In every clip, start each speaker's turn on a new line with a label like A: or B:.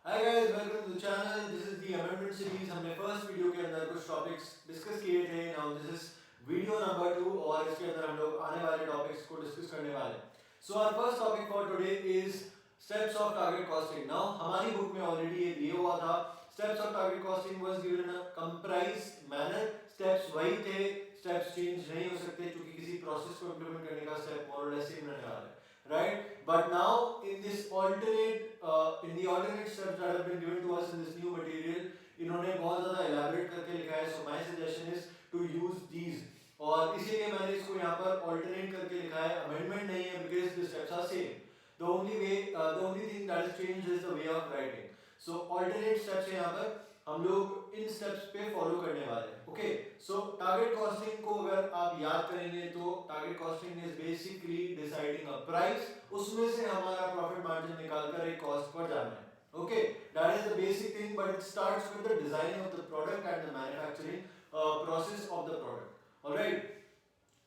A: Hi guys, welcome to the channel. This is the amendment series. हमने first video के अंदर कुछ topics discuss किए थे। Now this is video number 2 और इसके अंदर हम लोग आने वाले टॉपिक्स को डिस्कस करने वाले हैं। So our first topic for today is steps of target costing. Now हमारी बुक में ऑलरेडी ये दिया हुआ था। Steps of target costing was given in a comprised manner. Steps वही थे, स्टेप्स चेंज नहीं हो सकते क्योंकि किसी प्रोसेस को इंप्लीमेंट करने का स्टेप मोर और लेस सेम रहने वाला है, right? But now in this in the alternate steps that have been given to us in this new material, इन्होंने बहुत ज़्यादा elaborate करके लिखा है. So my suggestion is to use these. और इसीलिए मैंने इसको यहाँ पर alternate करके लिखा है. Amendment नहीं है because the steps are same. The only thing that is changed is the way of writing. So alternate steps है यहाँ पर. हम लोग इन स्टेप्स पे फॉलो करने वाले हैं. ओके, सो टारगेट कॉस्टिंग को अगर आप याद करेंगे तो target costing is basically deciding a price, उसमें से हमारा प्रॉफिट मार्जिन निकालकर एक कॉस्ट पर जाना है. Okay, that is the basic thing, but it starts with the designing of the product and the manufacturing process of the product. Alright,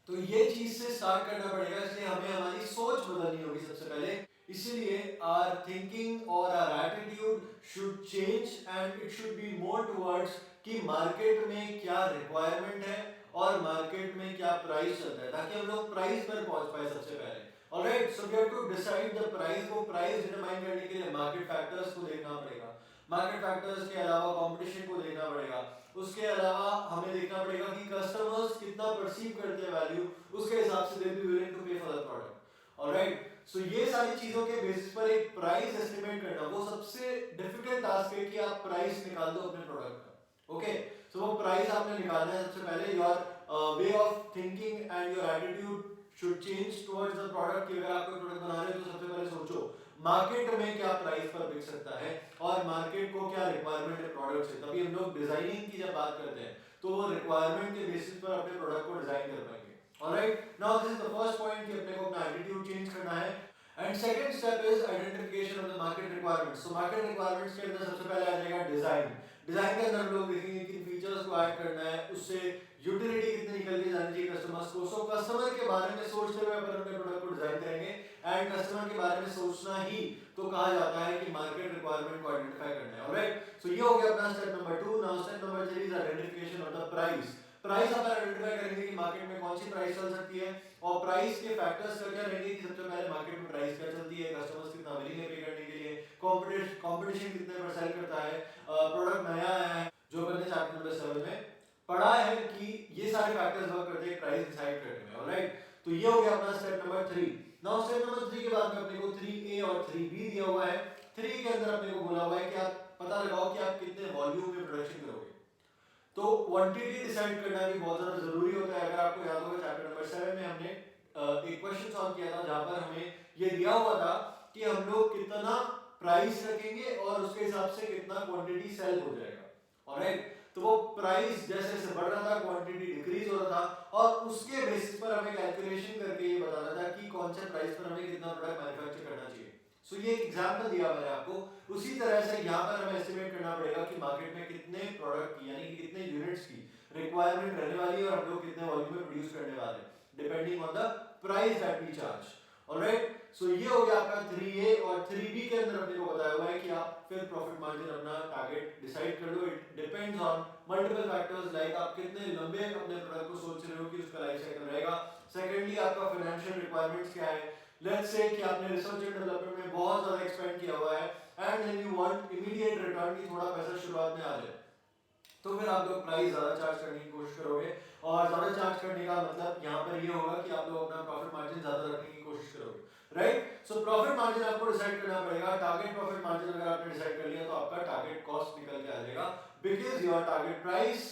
A: तो ये चीज से स्टार्ट करना पड़ेगा, इसलिए हमें हमारी सोच बदलनी होगी सबसे पहले. इसीलिए our thinking or our attitude should change and it should be more towards कि मार्केट में क्या रिक्वायरमेंट है और मार्केट में क्या प्राइस चल रहा है, ताकि हम लोग प्राइस पर पहुंच पाए सबसे पहले. Alright, so we have to decide the price. को प्राइस डिटरमाइन करने के लिए मार्केट फैक्टर्स को देखना पड़ेगा. मार्केट फैक्टर्स के अलावा कंपटीशन को देखना पड़ेगा. उसके अलावा हमें देखना पड़ेगा कि कस्टमर्स कितना परसीव करते हैं वैल्यू, उसके हिसाब से दे बी विलिंग टू पे for the product. Alright, so ये सारी चीजों के बेसिस पर एक प्राइस एस्टिमेट करना वो सबसे डिफिकल्ट टास्क है कि आप प्राइस निकाल दो अपने प्रोडक्ट का. ओके, सो वो प्राइस आपने निकालना है सबसे पहले. Your way of thinking and your attitude should change towards the product. कि अगर आप कोई प्रोडक्ट बना रहे हो तो सबसे पहले सोचो मार्केट में क्या प्राइस पर बिक सकता है और मार्केट को क्या रिक्वायरमेंट है प्रोडक्ट से. तभी हम लोग डिजाइनिंग की जब बात करते हैं तो वो रिक्वायरमेंट के बेसिस पर अपने प्रोडक्ट को डिजाइन कर पाएंगे. Alright, now this is the first point कि अपने को अपना एटीट्यूड चेंज करना है. And second step is identification of the market requirements. So market requirements के अंदर सबसे पहले आ जाएगा डिजाइन. डिजाइन के अंदर हम लोग देखेंगे किन फीचर्स को ऐड करना है, उससे यूटिलिटी कितनी निकल के जानी चाहिए कस्टमर्स को. सो कस्टमर के बारे में सोचते हुए अपन अपने प्रोडक्ट को डिजाइन करेंगे. एंड कस्टमर के बारे में सोचना ही तो कहा जाता है कि मार्केट रिक्वायरमेंट को आइडेंटिफाई करना है. ऑलराइट, सो ये हो गया अपना step number 2. Now step number 3 is identification of the price. Price आप आइडेंटिफाई करेंगे कि मार्केट में कौन सी प्राइस चल सकती है और प्राइस के फैक्टर्स क्या रहेंगे कि सबसे पहले मार्केट में प्राइस क्या चलती है, कस्टमर्स कितना विलिंग है पे करने के लिए, कंपटीशन कितने पर सेल करता है, प्रोडक्ट नया आया है, जो मैंने चैप्टर नंबर 7 में पढ़ा है कि ये सारे फैक्टर्स वर्क करते हैं प्राइस डिसाइड करने में. ऑलराइट, तो ये हो गया अपना step number 3. Now step number 3 के बाद में अपने को 3A और 3B दिया हुआ है. 3 के अंदर अपने को बोला हुआ है कि आप पता लगाओ कि आप कितने वॉल्यूम में प्रोडक्शन करोगे. तो क्वांटिटी डिसाइड करना भी बहुत ज्यादा जरूरी होता है. अगर आपको याद होगा चैप्टर नंबर 7 में हमने एक क्वेश्चन सॉल्व किया था जहां पर हमें ये दिया हुआ था कि हम लोग कितना प्राइस रखेंगे और उसके हिसाब से कितना क्वांटिटी सेल हो जाएगा. ऑलराइट, तो वो प्राइस जैसे जैसे बढ़ रहा था क्वांटिटी डिक्रीज हो रहा था और उसके बेसिस पर हमें कैलकुलेशन करके ये बताना था कि कौन से प्राइस पर हमें कितना प्रोडक्ट मैन्युफैक्चर करना चाहिए. सो ये एक एग्जांपल दिया मैंने आपको. उसी तरह से यहाँ पर हमें एस्टिमेट करना पड़ेगा कि मार्केट में कितने प्रोडक्ट की यानी कि कितने यूनिट्स की रिक्वायरमेंट रहने वाली है और हम लोग कितने वॉल्यूम में प्रोड्यूस करने वाले हैं depending on the price that we charge. Alright, so ये हो गया आपका 3A. और 3B के अंदर अपने को बताया हुआ है कि आप फिर प्रॉफिट मार्जिन अपना टारगेट डिसाइड कर लो. It depends on multiple factors like आप कितने लंबे अपने प्रोडक्ट को सोच रहे हो कि उसका लाइफ साइकिल रहेगा. सेकेंडली आपका फाइनेंशियल रिक्वायरमेंट्स क्या है. लेट्स से कि आपने रिसर्च एंड डेवलपमेंट में बहुत ज्यादा एक्सपेंड किया हुआ है and then you want immediate return की थोड़ा पैसा शुरुआत में आ जाए, तो फिर आप लोग प्राइस ज्यादा चार्ज करने की कोशिश करोगे. और ज्यादा चार्ज करने का मतलब यहाँ पर ये होगा कि आप लोग अपना प्रॉफिट मार्जिन ज्यादा रखने की कोशिश करोगे. राइट, सो प्रॉफिट मार्जिन आपको डिसाइड करना पड़ेगा. टारगेट प्रॉफिट मार्जिन अगर आपने डिसाइड कर लिया तो आपका टारगेट कॉस्ट निकल के आ जाएगा because your target price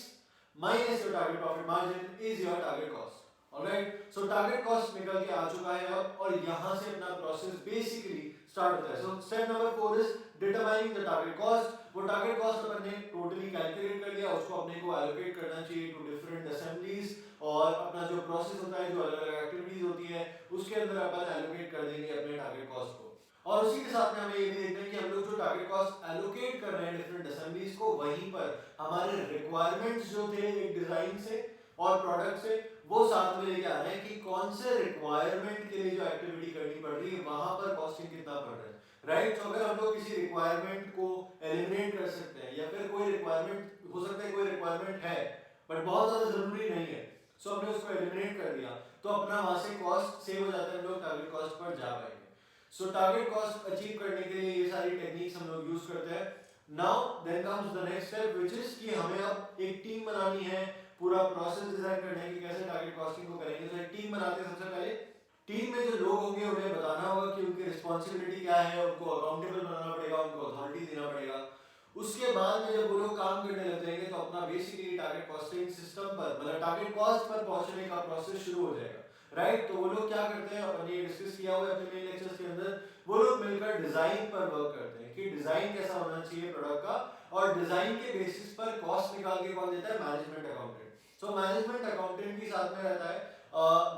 A: minus your target profit margin is your target cost. Alright, so target cost निकल के आ चुका है अब और यहां से अपना प्रोसेस बेसिकली स्टार्ट होता है. So step number 4 is determining the target cost. वो टारगेट कॉस्ट अपन ने टोटली कैलकुलेट कर लिया, उसको अपने को एलोकेट करना चाहिए टू डिफरेंट असेंबलीज और अपना जो प्रोसेस होता है जो अलग अलग एक्टिविटीज होती है उसके अंदर अपन एलोकेट कर देंगे अपने टारगेट कॉस्ट को. और उसी के साथ में हमें ये भी देखना है कि हम लोग जो टारगेट कॉस्ट एलोकेट कर रहे हैं डिफरेंट असेंबलीज को, वहीं पर हमारे रिक्वायरमेंट्स जो थे एक डिजाइन से और प्रोडक्ट से वो साथ में लेके आ रहे हैं कि कौन से रिक्वायरमेंट के लिए जो एक्टिविटी करनी पड़ रही है वहां पर कॉस्टिंग कितना पड़ रहा है. राइट। तो अगर हम लोग किसी रिक्वायरमेंट को एलिमिनेट कर सकते हैं, या फिर कोई रिक्वायरमेंट हो सकता है, कोई रिक्वायरमेंट है बट बहुत ज़्यादा ज़रूरी नहीं है, सो हमने उसको एलिमिनेट कर दिया, तो अपना वहाँ से कॉस्ट सेव हो जाता है, हम लोग टारगेट कॉस्ट पर जा पाएंगे। सो टारगेट कॉस्ट अचीव करने के लिए ये सारी टेक्निक्स हम लोग यूज करते हैं। Now then comes the next step which is कि हमें अब एक टीम बनानी है, पूरा प्रोसेस डिजाइन करना है कि कैसे टारगेट कॉस्टिंग को करेंगे। तो एक टीम बनाते हैं। सबसे पहले टीम में जो लोग होंगे उन्हें बताना होगा कि उनकी रिस्पॉन्सिबिलिटी क्या है, उनको अकाउंटेबल बनाना पड़ेगा, उनको अथॉरिटी देना पड़ेगा। उसके बाद में जब वो लोग काम करने लग जाएंगे तो अपना बेसिकली टारगेट कॉस्टिंग सिस्टम पर, मतलब टारगेट कॉस्ट पर पहुंचने का प्रोसेस शुरू हो जाएगा, राइट। तो वो लोग क्या करते हैं, अपन ये डिस्कस किया हुआ है अपने मेन लेक्चर्स के अंदर, वो लोग मिलकर डिजाइन पर वर्क करते हैं कि डिजाइन कैसा होना चाहिए प्रोडक्ट का, और डिजाइन के बेसिस पर कॉस्ट निकाल के कौन देता है, management accountant. So management accountant भी साथ में रहता है,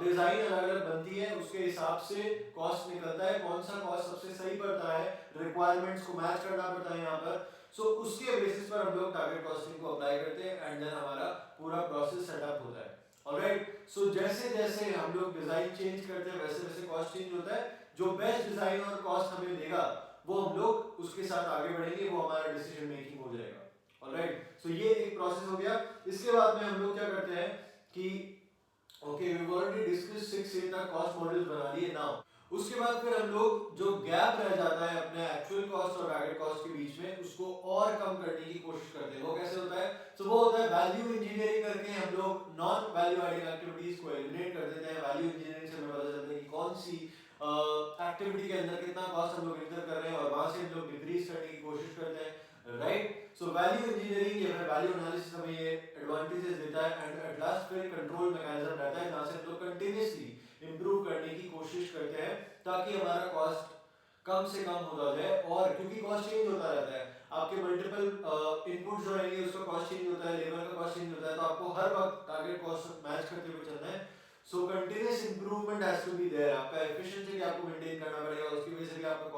A: डिजाइन अलग अलग बनती है, उसके हिसाब से कॉस्ट निकलता है, कौन सा कॉस्ट सबसे सही पड़ता है, रिक्वायरमेंट्स को मैच करना पड़ता है यहाँ पर। सो उसके बेसिस पर हम लोग टारगेट कॉस्टिंग को अप्लाई करते हैं एंड देन हमारा पूरा प्रोसेस सेटअप होता है। ऑलराइट। सो जैसे जैसे हम लोग डिजाइन चेंज करते हैं वैसे वैसे कॉस्ट चेंज होता है। जो बेस्ट डिजाइन और कॉस्ट हमें देगा वो हम लोग उसके साथ आगे बढ़ेंगे, वो हमारा डिसीजन मेकिंग हो जाएगा। ऑलराइट। सो ये एक प्रोसेस हो गया। इसके बाद में हम लोग क्या करते हैं कि ओके वी ऑलरेडी डिस्कस 6 से तक कॉस्ट मॉडल्स बना लिए। नाउ उसके बाद फिर हम लोग जो गैप रह जाता है अपने एक्चुअल कॉस्ट और टारगेट कॉस्ट के बीच में, उसको और कम करने की कोशिश करते हैं। वो कैसे होता है, तो वो होता है वैल्यू इंजीनियरिंग करके हम लोग नॉन वैल्यू एडिंग एक्टिविटीज को एलिमिनेट कर देते हैं। वैल्यू इंजीनियरिंग से हमें पता चलता है कि कौन सी एक्टिविटी के अंदर कितना कॉस्ट हम लोग इंकर कर रहे हैं और वहां से हम लोग डिक्रीज करने की कोशिश करते हैं, राइट। सो वैल्यू इंजीनियरिंग या फिर वैल्यू एनालिसिस हमें ये एडवांटेजेस देता है एंड एट लास्ट फिर कंट्रोल मैकेनिज्म रहता है जहां से हम लोग कंटीन्यूअसली इंप्रूव करने की कोशिश करते हैं ताकि हमारा कॉस्ट कम से कम होता जाए। और क्योंकि कॉस्ट चेंज होता रहता है, आपके मल्टीपल इनपुट जो रहेंगे उसका कॉस्ट चेंज होता है, लेबर का कॉस्ट चेंज होता है, तो आपको हर वक्त टारगेट कॉस्ट मैच करते हुए चलना है। So continuous improvement has to be there. आपका एफिशिएंसी भी आपको मेंटेन करना पड़ेगा, उसकी वजह से भी आपका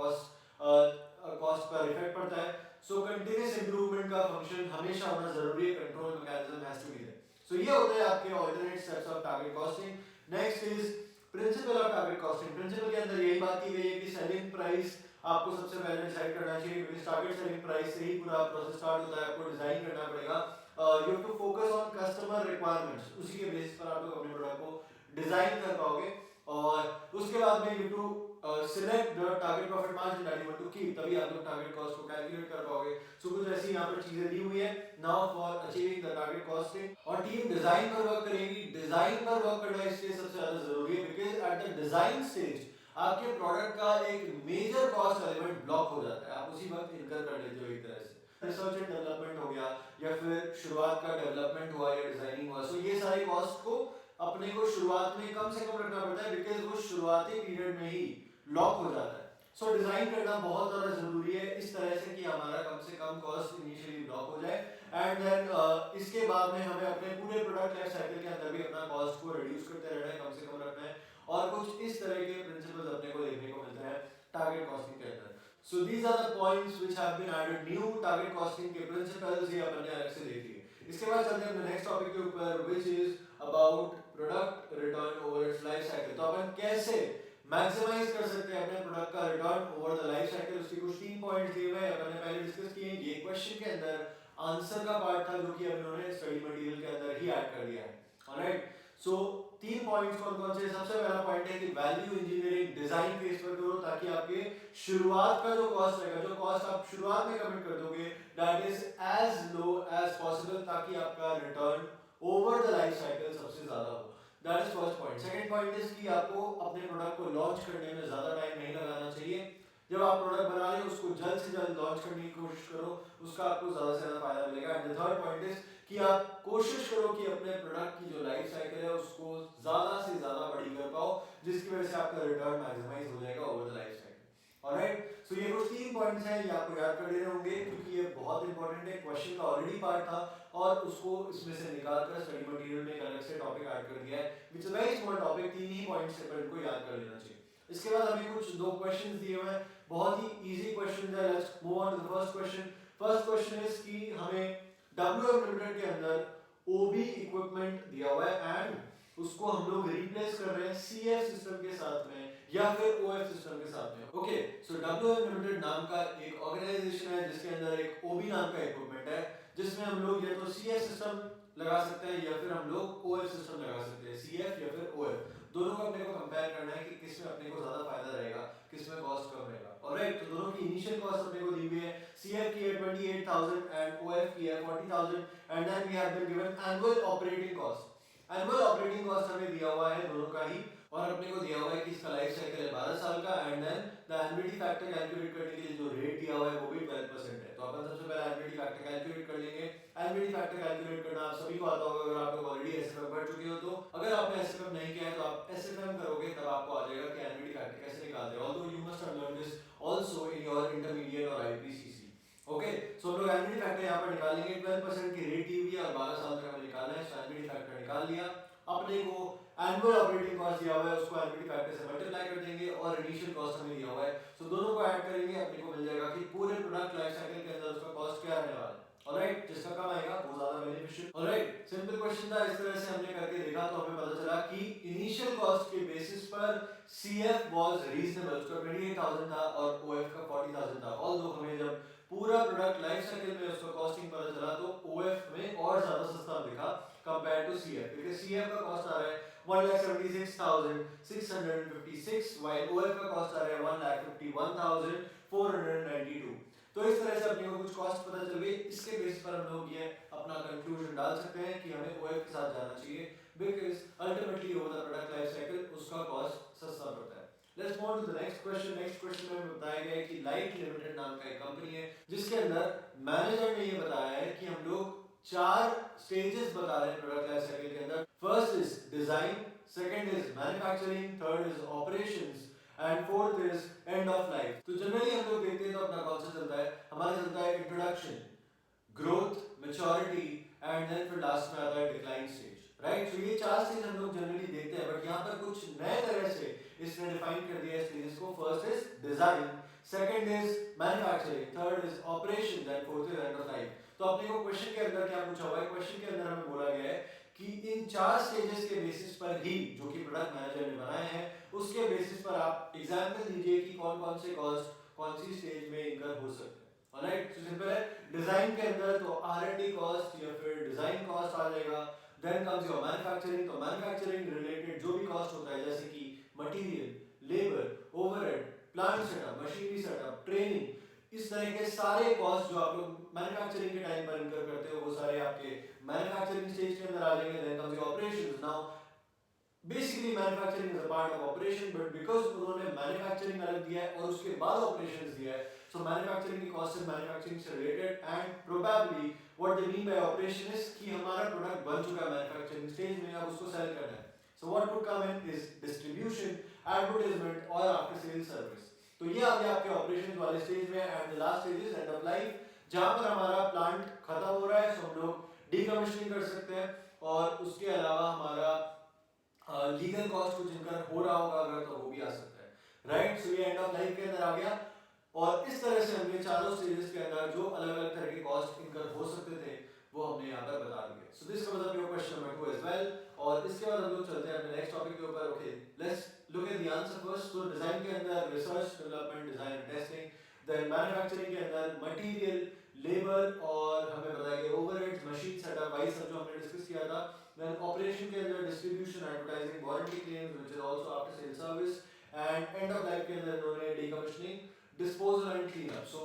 A: कॉस्ट पर इफेक्ट पड़ता है। सो कंटीन्यूअस इंप्रूवमेंट का फंक्शन हमेशा होना जरूरी है, control mechanism has to be there. So ये होता है आपके alternate steps of target costing. Next is principle of target costing. Principle के अंदर यही बात की गई है कि सेलिंग प्राइस आपको सबसे पहले डिसाइड करना चाहिए, क्योंकि टारगेट सेलिंग प्राइस से ही पूरा प्रोसेस स्टार्ट होता है। आपको डिजाइन करना पड़ेगा, you have to focus on customer requirements, उसी के बेसिस पर आप लोग अपने प्रोडक्ट को डिजाइन कर पाओगे। और उसके बाद में you to select the target profit margin that you want to keep, तभी आप लोग टारगेट कॉस्ट को कैलकुलेट कर पाओगे। सो कुछ ऐसी यहाँ पर चीजें दी हुई है now for achieving the target costing. और टीम डिजाइन पर वर्क करेगी। डिजाइन पर वर्क करना इसलिए सबसे ज्यादा जरूरी है because at the design stage आपके प्रोडक्ट का एक मेजर कॉस्ट एलिमेंट ब्लॉक हो जाता है, आप उसी वक्त इनकर कर लेते हो एक तरह से। रिसर्च एंड डेवलपमेंट हो गया या फिर शुरुआत का डेवलपमेंट हुआ या डिजाइनिंग हुआ, सो ये सारे कॉस्ट को अपने को शुरुआत में कम से कम रखना पड़ता है बिकॉज वो शुरुआती पीरियड में ही लॉक हो जाता है। सो डिजाइन करना बहुत ज्यादा जरूरी है इस तरह से कि हमारा कम से कम कॉस्ट इनिशियली ब्लॉक हो जाए एंड देन इसके बाद में हमें अपने पूरे प्रोडक्ट लाइफ साइकिल के अंदर भी अपना कॉस्ट को रिड्यूस करते रहना है, कम से कम रखना है। और कुछ इस तरह के प्रिंसिपल्स अपने को देखने को मिलते हैं टारगेट कॉस्टिंग के अंदर। So these are the points which have been added new target costing के प्रिंसिपल्स, ये अपन ने अलग से देख लिए। इसके बाद चलते हैं नेक्स्ट टॉपिक के ऊपर which is about product return over it's life cycle. तो अपन कैसे मैक्सिमाइज कर सकते हैं अपने प्रोडक्ट का return over the life cycle, उसके कुछ 3 पॉइंट्स दिए हुए हैं, अपन ने पहले डिस्कस किए। ये क्वेश्चन के अंदर आंसर का पार्ट था जो कि अब इन्होंने स्टडी मटेरियल के अंदर ही ऐड कर दिया है। ऑलराइट। सो 3 पॉइंट्स कौन कौन से? सबसे पहला पॉइंट है कि वैल्यू इंजीनियरिंग डिजाइन फेज पर करो ताकि आपके शुरुआत का जो कॉस्ट रहेगा, जो कॉस्ट आप शुरुआत में कमिट कर दोगे, that is as low as possible ताकि आपका return over the life cycle सबसे ज्यादा हो। That is first point. Second point is कि आपको अपने प्रोडक्ट को लॉन्च करने में ज्यादा टाइम नहीं लगाना चाहिए। जब आप प्रोडक्ट बना रहे हो उसको जल्द से जल्द लॉन्च करने की कोशिश करो, उसका आपको ज्यादा से ज्यादा फायदा मिलेगा। And the third point is कि आप कोशिश करो कि अपने प्रोडक्ट की जो लाइफ साइकिल है उसको ज्यादा से ज्यादा बड़ी कर पाओ, जिसकी वजह से आपका रिटर्न मैक्सिमाइज हो जाएगा over the life cycle. Alright. So ये कुछ 3 पॉइंट्स हैं, ये आपको याद कर लेने होंगे क्योंकि ये बहुत इंपॉर्टेंट है। क्वेश्चन का ऑलरेडी पार्ट था और उसको इसमें से निकाल कर स्टडी मटेरियल में एक अलग से टॉपिक ऐड कर दिया है, which is very small topic. 3 he points से पर इनको याद कर लेना चाहिए। इसके बाद हमें कुछ 2 क्वेश्चंस दिए हुए हैं, बहुत ही इजी क्वेश्चन है। Let's move on to the first question. First question is कि हमें WM लिमिटेड के अंदर OB इक्विपमेंट दिया हुआ है एंड उसको हम लोग रिप्लेस कर रहे हैं CF सिस्टम के साथ में या फिर OF सिस्टम के साथ में। ओके, सो WM लिमिटेड नाम का एक ऑर्गेनाइजेशन है जिसके अंदर एक OB नाम का इक्विपमेंट है जिसमें हम लोग या तो CF सिस्टम लगा सकते हैं या फिर हम लोग OF सिस्टम लगा सकते हैं, CF या फिर OF। दोनों को अपने को कंपेयर करना है कि किसमें अपने को ज्यादा फायदा रहेगा, किसमें कॉस्ट कम रहेगा। ऑलराइट, तो दोनों की इनिशियल कॉस्ट अपने को दी हुई है। CF की है 28,000 एंड OF की है 40,000 and then we have been given annual operating cost. Annual operating cost हमें दिया हुआ है दोनों का ही, और अपने को दिया हुआ है कि इसका लाइफ साइकिल है 12 साल का and then the annuality factor calculate करने के लिए जो रेट दिया हुआ है वो भी 12% है। तो अपन सबसे पहले एनुअलिटी फैक्टर कैलकुलेट कर लेंगे। एनुअलिटी फैक्टर कैलकुलेट करना आप सभी को आता होगा अगर आप लोग ऑलरेडी एसएफएम पढ़ चुके हो तो। अगर आपने एसएफएम नहीं किया है तो आप एसएफएम करोगे तब आपको आ जाएगा कि एनुअलिटी फैक्टर कैसे निकालते हैं। Although you must have learn this also in your intermediate और आईपीसीसी। ओके, सो हम लोग एनुअलिटी फैक्टर यहाँ पर निकालेंगे। 12% की रेट दी हुई है और 12 साल तक हमें निकालना है। सो एनुअलिटी फैक्टर निकाल लिया। अपने को एनुअल ऑपरेटिंग कॉस्ट दिया हुआ है, उसको एनुअलिटी फैक्टर से मल्टीप्लाई कर देंगे और इनिशियल कॉस्ट हमें दिया हुआ है। सो दोनों को ऐड करेंगे, अपने को मिल जाएगा कि पूरे प्रोडक्ट लाइफ साइकिल के अंदर उसका कॉस्ट क्या रहने वाला है। ऑलराइट, जिसका कम आएगा वो ज्यादा बेनिफिशियल। ऑलराइट, सिंपल क्वेश्चन था। इस तरह से हमने करके देखा तो हमें पता चला कि इनिशियल कॉस्ट के बेसिस पर CF वाज रीजनेबल, उसका 28,000 था और OF का 40,000 था। ऑल्दो हमें जब पूरा प्रोडक्ट लाइफ साइकिल में उसका कॉस्टिंग पता चला तो OF में और ज्यादा सस्ता दिखा कंपेयर टू CF, क्योंकि CF का कॉस्ट आ रहा है 1,76,656 while OF का कॉस्ट आ रहा है 1,51,492। तो इस तरह से अपने को कुछ कॉस्ट पता चल गई। इसके बेस पर हम लोग ये अपना कंक्लूजन डाल सकते हैं कि हमें OF के साथ जाना चाहिए because ultimately over the product life cycle उसका कॉस्ट सस्ता पड़ता है। Let's move to the next question. Next question में बताया गया है कि लाइट लिमिटेड नाम का एक कंपनी है जिसके अंदर मैनेजर ने ये बताया है कि हम लोग 4 स्टेजेस बता रहे हैं प्रोडक्ट लाइफ साइकिल के अंदर। First is design, second is manufacturing, third is operations and fourth is end of life. तो जनरली हम लोग देखते हैं तो अपना कौन सा चलता है, हमारा चलता है introduction, growth, maturity and then फिर लास्ट में आता है डिक्लाइन स्टेज। राइट, तो ये 4 स्टेज हम लोग जनरली देखते हैं, बट यहाँ पर कुछ नए तरह से इसने डिफाइन कर दिया है स्टेजेस को। First is design, second is manufacturing, third is operations and fourth is end of life. तो अपने को क्वेश्चन के अंदर क्या पूछा हुआ है, क्वेश्चन के अंदर हमें बोला गया है कि इन 4 स्टेजेस के बेसिस पर ही जो कि प्रोडक्ट मैनेजर ने बनाए हैं उसके बेसिस पर आप एग्जांपल दीजिए कि कौन कौन से कॉस्ट कौन सी स्टेज में इनकर हो सकते हैं। ऑलराइट, तो सिंपल है। डिजाइन के अंदर तो R&D कॉस्ट या फिर डिजाइन कॉस्ट आ जाएगा। देन कम्स योर मैन्युफैक्चरिंग, तो मैन्युफैक्चरिंग रिलेटेड जो भी कॉस्ट होता है जैसे कि material, labour, overhead, plant setup, machinery setup, training, इस तरह के सारे कॉस्ट जो आप लोग मैन्युफैक्चरिंग के टाइम पर इनकर करते हो वो सारे आपके मैन्युफैक्चरिंग स्टेज के अंदर आ जाएंगे। Then comes your operations. Now basically manufacturing is a part of operation, but because उन्होंने मैन्युफैक्चरिंग अलग दिया है और उसके बाद ऑपरेशंस दिया है, सो मैन्युफैक्चरिंग की कॉस्ट इज मैन्युफैक्चरिंग से related and probably what they mean by operation is कि हमारा प्रोडक्ट बन चुका है मैन्युफैक्चरिंग स्टेज में, अब उसको सेल करना है। So what would come in is distribution, advertisement और आफ्टर सेल सर्विस। तो ये आ गया आपके ऑपरेशंस वाले स्टेज में। And the last stage is end of life, जहां पर हमारा प्लांट खत्म हो रहा है, सो हम लोग डीकमीशनिंग कर सकते हैं और उसके अलावा हमारा लीगल कॉस्ट कुछ इनका हो रहा होगा अगर तो वो भी आ सकता है। राइट, सो ये एंड ऑफ लाइफ के अंदर आ गया और इस तरह से हमने चारों स्टेजेस के अंदर जो अलग अलग तरह के कॉस्ट इनकर हो सकते थे वो हमने यहाँ पर बता दिए। So this covers up your question number 2 as well. और इसके बाद हम लोग चलते हैं अपने नेक्स्ट टॉपिक के ऊपर। Okay, let's look at the answer first. तो डिजाइन के अंदर research, development, design and testing. Then manufacturing के अंदर मटेरियल, लेबर और हमें बताया गया ओवरहेड्स, मशीन सेटअप, वाई सब जो हमने डिस्कस किया था। Then operation के अंदर distribution, advertising, warranty claims which is also after sales service, and end of life के अंदर उन्होंने decommissioning, disposal and cleanup. So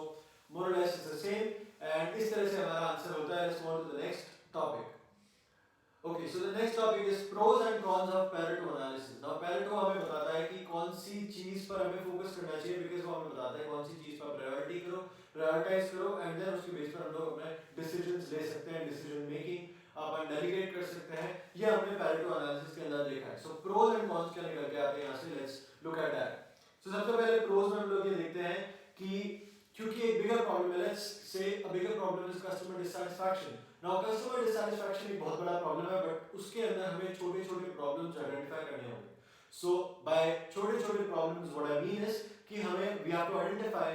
A: more or less it's the same and इस तरह से हमारा आंसर होता है। Let's move on to the next topic. Okay, so the next topic is pros and cons of Pareto analysis. Now Pareto हमें बताता है कि कौन सी चीज पर हमें फोकस करना चाहिए, because वो हमें बताता है कौन सी चीज पर प्रायोरिटी करो, प्रायोरिटाइज करो एंड देन उसके बेस पर हम लोग अपने डिसीजंस ले सकते हैं, डिसीजन मेकिंग अपन डेलीगेट कर सकते हैं। ये हमने पैरेटो एनालिसिस के अंदर देखा है। सो प्रोज एंड कॉन्स क्या निकल के आते हैं यहाँ से, लेट्स लुक एट दैट। सो सबसे पहले प्रोज में हम लोग ये देखते हैं कि क्योंकि एक बिगर प्रॉब्लम है, let's say a bigger problem is customer dissatisfaction. Now customer dissatisfaction एक बहुत बड़ा प्रॉब्लम है, बट उसके अंदर हमें छोटे छोटे प्रॉब्लम्स आइडेंटिफाई करने होंगे। सो बाय छोटे छोटे problems what I mean is कि हमें we have to identify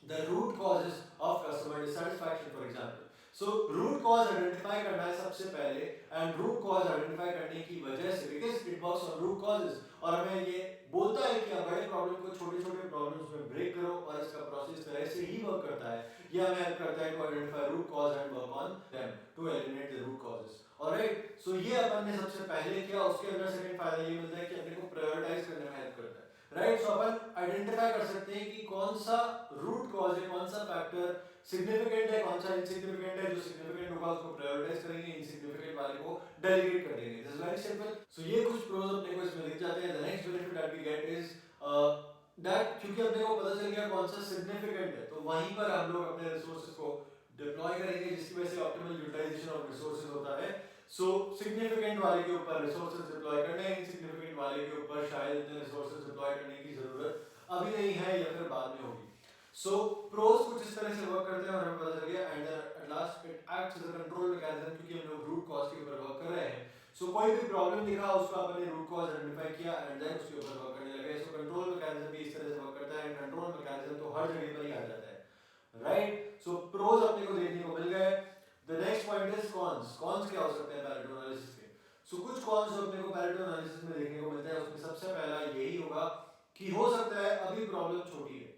A: the root causes of customer dissatisfaction for example. So root cause identify करना है सबसे पहले एंड रूट कॉज आइडेंटिफाई करने की वजह से because it works on root causes और हमें ये बोलता है कि आप बड़े प्रॉब्लम को छोटे छोटे प्रॉब्लम्स में ब्रेक करो और इसका प्रोसेस तरह से ही वर्क करता है। यह हमें हेल्प करता है to identify root cause and work on them to eliminate the root causes. Alright, so ये अपन ने सबसे पहले किया। उसके अंदर सेकंड फायदा ये मिलता है कि अपने को प्रायोरिटाइज करने में हेल्प करता है। राइट, सो अपन आइडेंटिफाई कर सकते हैं कि कौन सा रूट कॉज है, कौन सा फैक्टर सिग्निफिकेंट है, कौन सा इनसिग्निफिकेंट है। जो सिग्निफिकेंट होगा उसको प्रायोरिटाइज करेंगे, इनसिग्निफिकेंट वाले को डेलीगेट कर देंगे। This is very simple. So ये कुछ प्रोज अपने को इसमें दिख जाते हैं। The next benefit that we get is that क्योंकि अपने को पता चल गया कौन सा सिग्निफिकेंट है, तो वहीं पर हम लोग अपने रिसोर्सेज को डिप्लॉय करेंगे, जिसकी वजह से ऑप्टिमल यूटिलाइजेशन ऑफ रिसोर्सेज होता है। सो सिग्निफिकेंट वाले के ऊपर रिसोर्सेज डिप्लॉय करने हैं, इनसिग्निफिकेंट वाले के ऊपर शायद इतने रिसोर्सेज डिप्लॉय करने की जरूरत अभी नहीं है या फिर बाद में होगी। सो प्रोस कुछ इस तरह से वर्क करते हैं और हमें पता चल गया। And at last it acts as a control mechanism, क्योंकि हम लोग रूट कॉज के ऊपर वर्क कर रहे हैं। सो कोई भी प्रॉब्लम दिखा, उसका अपने रूट कॉज आइडेंटिफाई किया एंड देन उसके ऊपर वर्क करने लगे। सो कंट्रोल मैकेनिज्म भी इस तरह से वर्क करता है एंड कंट्रोल मैकेनिज्म तो हर जगह पर ही आ जाता है। राइट, सो प्रोस अपने को देखने को मिल गए। The next point is cons. Cons क्या हो सकते हैं पैरेटो एनालिसिस के? सो कुछ कॉन्स जो अपने को पैरेटो एनालिसिस में देखने को मिलते हैं, उसमें सबसे पहला यही होगा कि हो सकता है अभी प्रॉब्लम छोटी है।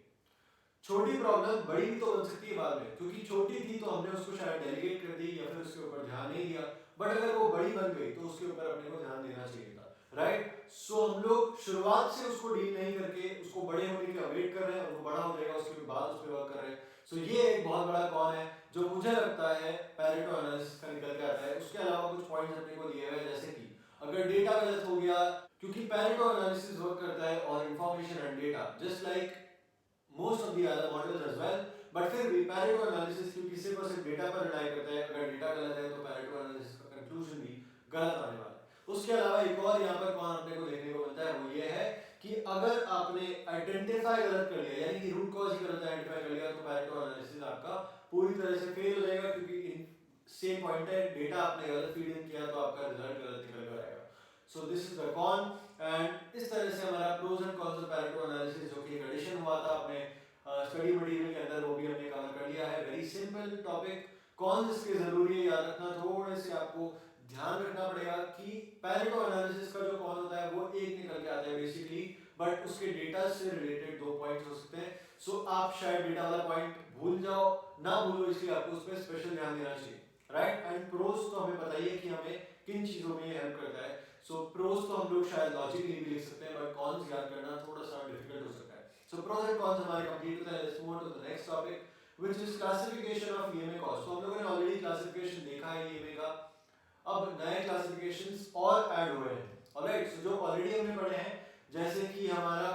A: छोटी प्रॉब्लम बड़ी भी तो बन सकती है बाद में, क्योंकि छोटी थी तो हमने उसको शायद डेलीगेट कर दी या फिर उसके ऊपर ध्यान नहीं दिया। बट अगर वो बड़ी बन गई तो उसके ऊपर अपने को ध्यान देना चाहिए था। राइट, सो हम लोग शुरुआत से उसको डील नहीं करके उसको बड़े होने का वेट कर रहे हैं और वो बड़ा हो जाएगा उसके बाद उस पर वर्क कर रहे हैं। सो ये एक बहुत बड़ा कॉन है जो मुझे लगता है पैरेटो एनालिसिस का निकल के आता है। उसके अलावा कुछ पॉइंट्स अपने को दिए हुए हैं, जैसे कि अगर डेटा गलत हो गया, क्योंकि पैरेटो एनालिसिस वर्क करता है और information and data just like most of the other models as well, but फिर भी पैरेटो एनालिसिस क्योंकि सिर्फ और सिर्फ डेटा पर रिलाई करता है, अगर डेटा गलत है तो पैरेटो एनालिसिस का कंक्लूजन भी गलत आने वाला है। उसके अलावा एक और यहाँ पर कौन अपने को देखने को मिलता है, वो ये है कि अगर आपने आइडेंटिफाई गलत कर लिया, यानी कि रूट कॉज ही गलत आइडेंटिफाई कर लिया, तो पैरेटो एनालिसिस आपका पूरी तरह से फेल हो जाएगा, क्योंकि सेम पॉइंट है, डेटा आपने गलत फीड इन किया तो आपका रिजल्ट गलत निकल कर आएगा। So this is the con. And इस तरह से हमारा pros and cons of Pareto analysis जो कि एक एडिशन हुआ था अपने स्टडी मटेरियल के अंदर, वो भी हमने कवर कर लिया है। Very simple topic. कौन इसके जरूरी है याद रखना, थोड़े से आपको ध्यान रखना पड़ेगा कि पैरेटो एनालिसिस का जो कौन होता है वो एक निकल के आता है बेसिकली, बट उसके डेटा से रिलेटेड दो पॉइंट्स हो सकते हैं। सो आप शायद डेटा वाला पॉइंट भूल जाओ, ना भूलो, इसलिए आपको उस पर स्पेशल ध्यान देना चाहिए। राइट, एंड प्रोज तो हमें पता ही है कि हमें किन चीजों में हेल्प करता है। सो प्रोज तो हम लोग शायद लॉजिकली भी लिख सकते हैं, बट कॉन्स याद करना थोड़ा सा डिफिकल्ट हो सकता है। So pros and cons हमारे complete होता है। Let's move on to the next topic, which is classification of EMA cost. तो हम लोगों ने already classification देखा है EMA का, अब नए classifications और add हुए हैं। Alright, so जो already हमने पढ़े हैं, जैसे कि हमारा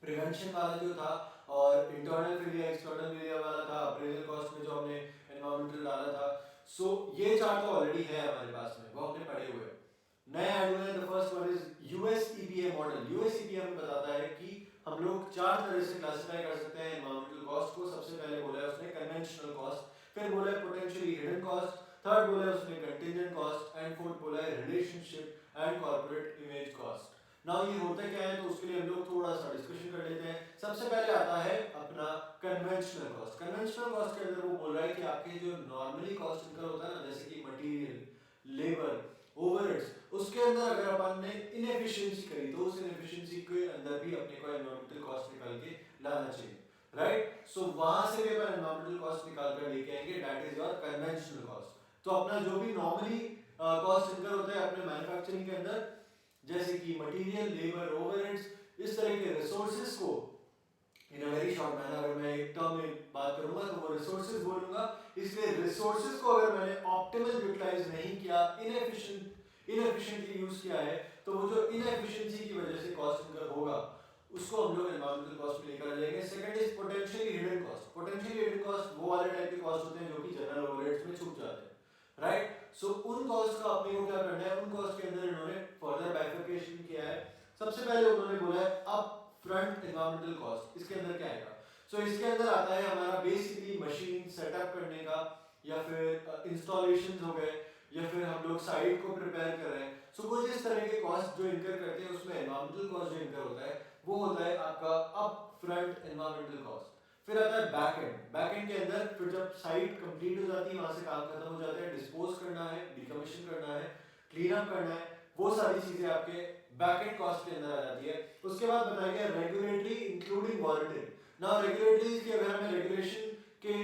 A: prevention वाला जो था और internal failure, external failure वाला था, appraisal cost में जो हमने environmental डाला था। So ये चार तो already है हमारे पास में, वो हमने पढ़े हुए हैं। नए ऐड हुए हैं। The first one is US EPA model. US EPA हमें बताता है कि हम लोग चार तरह से क्लासिफाई कर सकते हैं एनवायरमेंटल कॉस्ट को। सबसे पहले बोला है उसने कन्वेंशनल कॉस्ट, फिर बोला है पोटेंशियली हिडन कॉस्ट, थर्ड बोला है उसने कंटिजेंट कॉस्ट एंड फोर्थ बोला है relationship and corporate image cost. Now ये होता क्या है, तो उसके लिए हम लोग थोड़ा सा डिस्कशन कर लेते हैं। सबसे पहले आता है अपना कन्वेंशनल कॉस्ट। कन्वेंशनल कॉस्ट के अंदर वो बोल रहा है कि आपके जो नॉर्मली कॉस्ट इनकम होता है ना, जैसे कि मटेरियल, लेबर, ओवरहेड्स, उसके अंदर अगर अपन ने इनएफिशिएंसी करी तो उस इनएफिशिएंसी के अंदर भी अपने को एनवायरमेंटल कॉस्ट निकाल के लाना चाहिए। राइट, सो वहां से भी अपन एनवायरमेंटल कॉस्ट निकाल कर लेके आएंगे, that is your conventional cost. तो अपना जो भी नॉर्मली कॉस्ट इनकर होता है अपने मैन्युफैक्चरिंग के अंदर, जैसे कि मटेरियल, लेबर, ओवरहेड्स, इस तरह के रिसोर्सेज को इन अ वेरी शॉर्ट मैनर अगर मैं एक टर्म में बात करूंगा तो वो रिसोर्सेज बोलूंगा। इसलिए रिसोर्सेज को अगर मैंने ऑप्टिमल यूटिलाइज नहीं किया, इनएफिशिएंटली यूज किया है, तो वो जो इनएफिशिएंसी की वजह से कॉस्ट इनकर होगा उसको हम लोग एनवायरमेंटल कॉस्ट में लेकर जाएंगे। Second is potentially hidden cost. Potentially hidden cost वो वाले टाइप के कॉस्ट होते हैं जो कि जनरल ओवरहेड्स में छुप जाते हैं। राइट, सो उन कॉस्ट का अपने को क्या करना है, उन कॉस्ट के अंदर इन्होंने फर्दर बाइफरकेशन किया है। सबसे पहले उन्होंने बोला है अप फ्रंट एनवायरमेंटल कॉस्ट। इसके अंदर क्या आएगा, सो इसके अंदर आता है हमारा बेसिकली मशीन सेटअप करने का, या फिर इंस्टॉलेशन हो गए, या फिर हम लोग साइट को प्रिपेयर कर रहे हैं। सो कुछ इस तरह के कॉस्ट जो इनकर करते हैं उसमें एनवायरमेंटल कॉस्ट जो इनकर होता है वो होता है आपका अप फ्रंट एनवायरमेंटल कॉस्ट। फिर आता है बैक एंड। बैक एंड के अंदर फिर जब साइट कंप्लीट हो जाती है, वहां से काम खत्म हो जाता है, डिस्पोज करना है, डिकमीशन करना है, क्लीन अप करना है, वो सारी चीजें आपके बैकेट कॉस्ट के अंदर आ जाती है। उसके बाद बताया गया regulatory including voluntary. Now regulatory की अगर हमें रेगुलेशन के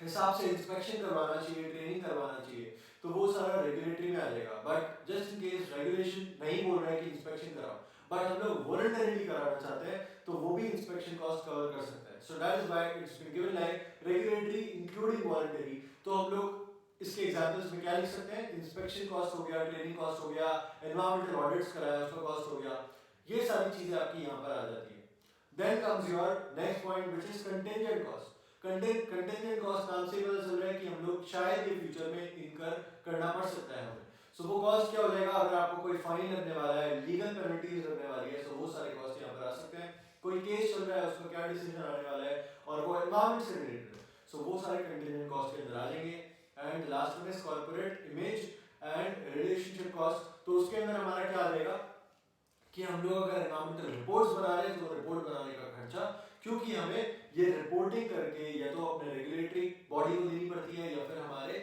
A: हिसाब से इंस्पेक्शन करवाना चाहिए, ट्रेनिंग करवाना चाहिए, तो वो सारा रेगुलेटरी में आ जाएगा। But just in case regulation नहीं बोल रहा है कि इंस्पेक्शन कराओ, बट हम लोग वॉलंटरीली कराना चाहते हैं, तो वो भी इंस्पेक्शन कॉस्ट कवर कर सकता है। So that is why it's been given like regulatory including voluntary. तो हम लोग इसके एग्जांपल्स में क्या लिख सकते हैं, इंस्पेक्शन कॉस्ट हो गया, ट्रेनिंग कॉस्ट हो गया, एनवायरमेंटल ऑडिट्स कराया उसका कॉस्ट हो गया, ये सारी चीजें आपकी यहाँ पर आ जाती है। Then comes your next point which is contingent cost. Contingent cost नाम से पता चल रहा है कि हम लोग शायद ये फ्यूचर में इनकर करना पड़ सकता है हमें। सो वो कॉस्ट क्या हो जाएगा, अगर आपको कोई फाइन लगने वाला है, लीगल पेनल्टीज लगने वाली है, सो वो सारे कॉस्ट यहाँ पर आ सकते हैं। कोई केस चल रहा है, उसका क्या डिसीजन आने वाला है, और वो एनवायरमेंट से रिलेटेड है, सो वो सारे कंटिंजेंट कॉस्ट के अंदर आ जाएंगे। And last one is corporate image and relationship cost. तो उसके अंदर हमारा क्या आ जाएगा कि हम लोग अगर एनवायरमेंटल रिपोर्ट्स बना रहे हैं, तो रिपोर्ट बनाने का खर्चा, क्योंकि हमें ये रिपोर्टिंग करके या तो अपने रेगुलेटरी बॉडी को देनी पड़ती है या फिर हमारे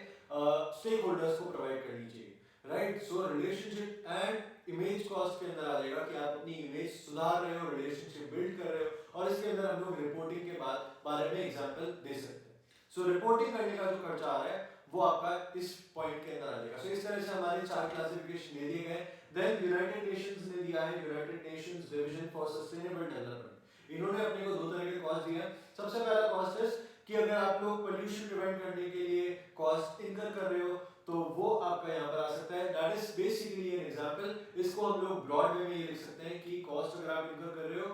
A: स्टेक होल्डर्स को प्रोवाइड करनी चाहिए, right. So relationship and image cost के अंदर आ जाएगा कि आप अपनी इमेज सुधार रहे हो, रिलेशनशिप बिल्ड कर रहे हो, और इसके अंदर हम लोग रिपोर्टिंग के बारे में एग्जांपल दे सकते हैं। सो रिपोर्टिंग करने का जो खर्चा आ रहा है वो आपका इस पॉइंट के अंदर आ जाएगा। सो इस तरह से हमारे 4 क्लासिफिकेशन दे दिए गए। देन यूनाइटेड नेशंस ने दिया है United Nations division for sustainable development. इन्होंने अपने को 2 तरह के कॉस्ट दिए हैं। सबसे पहला कॉस्ट है कि अगर आप लोग पोल्यूशन प्रिवेंट करने के लिए कॉस्ट इनकर कर रहे हो, तो वो आपका यहाँ पर आ सकता है। That is basically an example. इसको हम लोग ब्रॉड वे में ये लिख सकते हैं कि कॉस्ट अगर आप इनकर कर रहे हो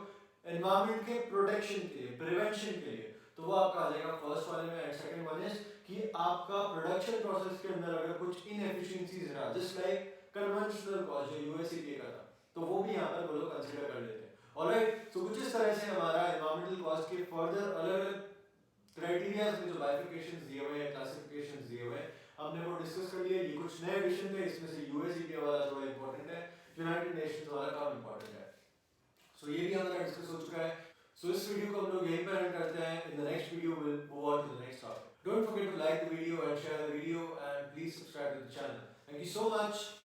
A: एनवायरमेंट के प्रोटेक्शन के लिए, प्रिवेंशन के लिए, तो वो आपका आ जाएगा फर्स्ट वाले में। एंड सेकंड वन इज कि आपका प्रोडक्शन प्रोसेस के अंदर अगर कुछ इनएफिशिएंसीज है, जस्ट लाइक कन्वेंशनल कॉस्ट जो यूएसईपीए का था, तो वो भी यहाँ पर वो लोग कंसीडर कर लेते हैं। ऑलराइट, सो कुछ इस तरह से हमारा एनवायरमेंटल कॉस्ट के फर्दर अलग-अलग क्राइटेरियाज में जो बाइफिकेशंस दिए हुए हैं, क्लासिफिकेशंस दिए हुए हैं, हमने वो डिस्कस कर लिया। ये कुछ नए एडिशन थे, इसमें से यूएसईपीए वाला थोड़ा इंपॉर्टेंट है, यूनाइटेड नेशंस वाला कम इंपॉर्टेंट है। सो ये भी हमारा डिस्कस हो चुका है। सो इस वीडियो को हम लोग यहीं पर एंड करते हैं। In the next video will move on to the next topic. Don't forget to like the video and share the video, and please subscribe to the channel. Thank you so much.